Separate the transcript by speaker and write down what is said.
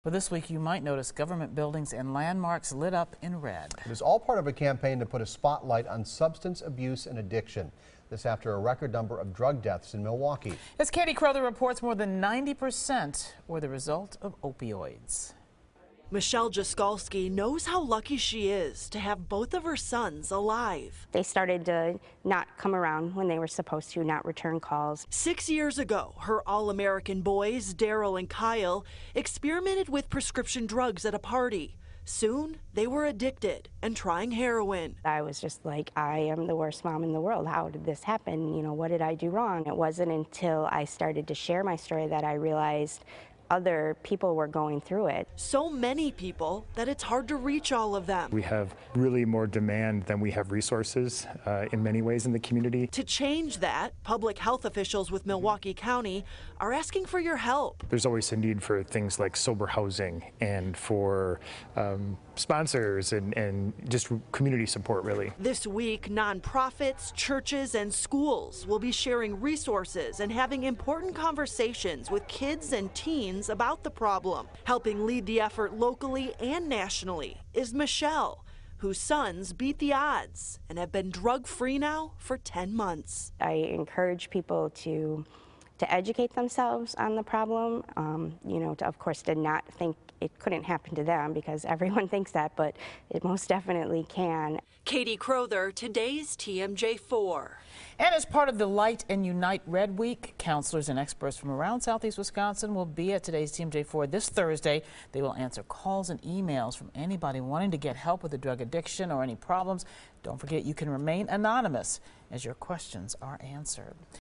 Speaker 1: For this week, you might notice government buildings and landmarks lit up in red.
Speaker 2: It is all part of a campaign to put a spotlight on substance abuse and addiction. This after a record number of drug deaths in Milwaukee.
Speaker 1: As Katie Crowther reports, more than 90% were the result of opioids.
Speaker 3: Michelle Jaskolski knows how lucky she is to have both of her sons alive.
Speaker 4: They started to not come around when they were supposed to, not return calls.
Speaker 3: 6 years ago, her all-American boys, Daryl and Kyle, experimented with prescription drugs at a party. Soon, they were addicted and trying heroin.
Speaker 4: I was just like, I am the worst mom in the world. How did this happen? You know, what did I do wrong? It wasn't until I started to share my story that I realized other people were going through it.
Speaker 3: So many people that it's hard to reach all of them.
Speaker 5: We have really more demand than we have resources in many ways in the community.
Speaker 3: To change that, public health officials with Milwaukee County are asking for your help.
Speaker 5: There's always a need for things like sober housing and for sponsors and just community support, really.
Speaker 3: This week, nonprofits, churches, and schools will be sharing resources and having important conversations with kids and teens about the problem. Helping lead the effort locally and nationally is Michelle, whose sons beat the odds and have been drug-free now for 10 months.
Speaker 4: I encourage people to educate themselves on the problem, you know, of course to not think it couldn't happen to them, because everyone thinks that, but it most definitely can.
Speaker 3: Katie Crowther, today's TMJ4.
Speaker 1: And as part of the Light and Unite Red Week, counselors and experts from around Southeast Wisconsin will be at today's TMJ4 this Thursday. They will answer calls and emails from anybody wanting to get help with a drug addiction or any problems. Don't forget, you can remain anonymous as your questions are answered.